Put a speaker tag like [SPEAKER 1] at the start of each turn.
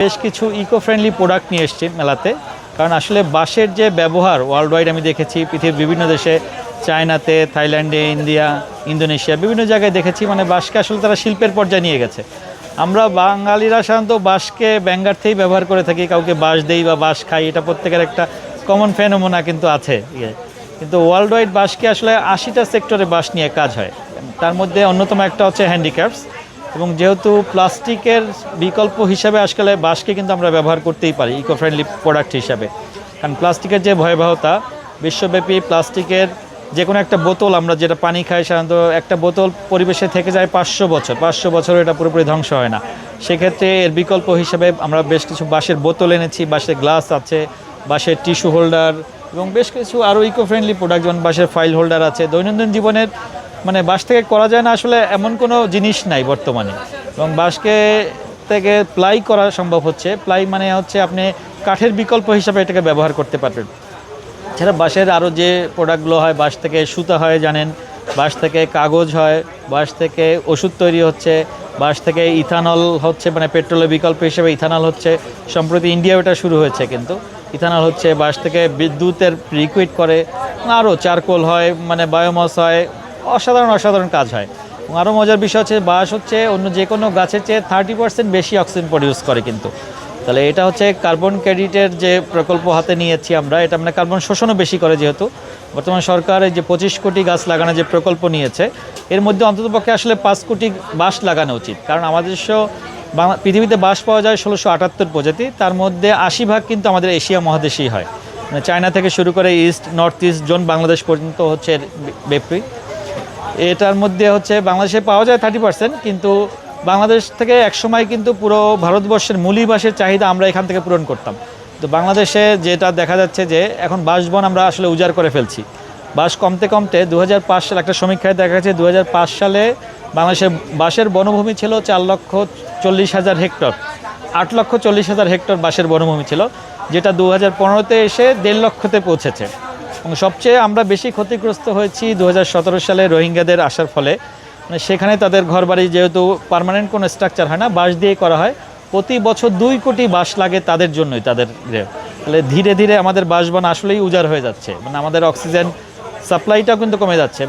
[SPEAKER 1] বেশ কিছু eco friendly product নিয়ে এসেছি মেলাতে, কারণ আসলে বাঁশের যে ব্যবহার ওয়ার্ল্ড ওয়াইড আমি দেখেছি, পৃথিবীর বিভিন্ন দেশে, চায়নাতে, থাইল্যান্ডে, ইন্ডিয়া, ইন্দোনেশিয়া, বিভিন্ন জায়গায় দেখেছি মানে বাঁশকে আসলে তারা শিল্পের পর্যায়ে নিয়ে গেছে। আমরা বাঙালিরা সাধারণত বাঁশকে ব্যঙ্গার্থেই ব্যবহার করে থাকি, কাউকে বাঁশ দেই বা বাঁশ খাই, এটা প্রত্যেকের একটা কমন ফেনোমেনা কিন্তু আছে। কিন্তু ওয়ার্ল্ড ওয়াইড বাঁশকে আসলে 80টা সেক্টরে বাঁশ নিয়ে কাজ হয়। তার মধ্যে অন্যতম একটা হচ্ছে হ্যান্ডিক্রাফটস, এবং যেহেতু প্লাস্টিকের বিকল্প হিসাবে আজকাল বাঁশকে কিন্তু আমরা ব্যবহার করতেই পারি ইকো ফ্রেন্ডলি প্রোডাক্ট হিসাবে। কারণ প্লাস্টিকের যে ভয়াবহতা, বিশ্বব্যাপী প্লাস্টিকের যে কোনো একটা বোতল, আমরা যেটা পানি খাই সাধারণত, একটা বোতল পরিবেশে থেকে যায় 500 বছর এটা পুরোপুরি ধ্বংস হয় না। সেক্ষেত্রে এর বিকল্প হিসাবে আমরা বেশ কিছু বাঁশের বোতল এনেছি, বাঁশের গ্লাস আছে, বাঁশের টিস্যু হোল্ডার এবং বেশ কিছু আরও ইকো ফ্রেন্ডলি প্রোডাক্ট, যেমন বাঁশের ফাইল হোল্ডার আছে। দৈনন্দিন জীবনের মানে বাঁশ থেকে করা যায় না আসলে এমন কোনো জিনিস নাই বর্তমানে, এবং বাঁশকে থেকে প্লাই করা সম্ভব হচ্ছে। প্লাই মানে হচ্ছে আপনি কাঠের বিকল্প হিসাবে এটাকে ব্যবহার করতে পারবেন। এছাড়া বাঁশের আরও যে প্রোডাক্টগুলো হয়, বাঁশ থেকে সুতা হয় জানেন, বাঁশ থেকে কাগজ হয়, বাঁশ থেকে ওষুধ তৈরি হচ্ছে, বাঁশ থেকে ইথানল হচ্ছে, মানে পেট্রোলের বিকল্প হিসেবে ইথানল হচ্ছে। সম্প্রতি ইন্ডিয়া এটা শুরু হয়েছে, কিন্তু ইথানল হচ্ছে। বাঁশ থেকে বিদ্যুতের লিকুইড করে, আরও চারকোল হয়, মানে বায়োমাস হয়, অসাধারণ কাজ হয়। এবং আরও মজার বিষয় হচ্ছে বাঁশ হচ্ছে অন্য যে কোনো গাছের চেয়ে 30% বেশি অক্সিজেন প্রডিউস করে কিন্তু। তাহলে এটা হচ্ছে কার্বন ক্রেডিটের যে প্রকল্প হাতে নিয়েছি আমরা, এটা মানে কার্বন শোষণও বেশি করে। যেহেতু বর্তমান সরকার এই যে 25 কোটি গাছ লাগানোর যে প্রকল্প নিয়েছে, এর মধ্যে অন্ততপক্ষে আসলে 5 কোটি বাঁশ লাগানো উচিত। কারণ আমাদের পৃথিবীতে বাঁশ পাওয়া যায় 1678 প্রজাতি, তার মধ্যে 80% কিন্তু আমাদের এশিয়া মহাদেশেই হয়। মানে চায়না থেকে শুরু করে নর্থ ইস্ট জোন, বাংলাদেশ পর্যন্ত হচ্ছে ব্যাপী। এটার মধ্যে হচ্ছে বাংলাদেশে পাওয়া যায় 30%, কিন্তু বাংলাদেশ থেকে একসময় কিন্তু পুরো ভারতবর্ষের মূলী বাঁশের চাহিদা আমরা এখান থেকে পূরণ করতাম। তো বাংলাদেশে যেটা দেখা যাচ্ছে যে এখন বাঁশবন আমরা আসলে উজাড় করে ফেলছি। বাঁশ কমতে 2005 সালে একটা সমীক্ষায় দেখা যাচ্ছে 2005 সালে বাংলাদেশের বাঁশের বনভূমি ছিল 4,40,000 হেক্টর। 8,40,000 হেক্টর বাঁশের বনভূমি ছিল, যেটা 2015-তে এসে 1.5 লক্ষতে পৌঁছেছে। এবং সবচেয়ে আমরা বেশি ক্ষতিগ্রস্ত হয়েছি 2017 সালে রোহিঙ্গাদের আসার ফলে। মানে সেখানে তাদের ঘরবাড়ি যেহেতু পার্মানেন্ট কোনো স্ট্রাকচার হয় না, বাঁশ দিয়ে করা হয়, প্রতি বছর 2 কোটি বাঁশ লাগে তাদের জন্যই। তাহলে ধীরে ধীরে আমাদের বাঁশবন আসলেই উজাড় হয়ে যাচ্ছে, মানে আমাদের অক্সিজেন সাপ্লাইটাও কিন্তু কমে যাচ্ছে।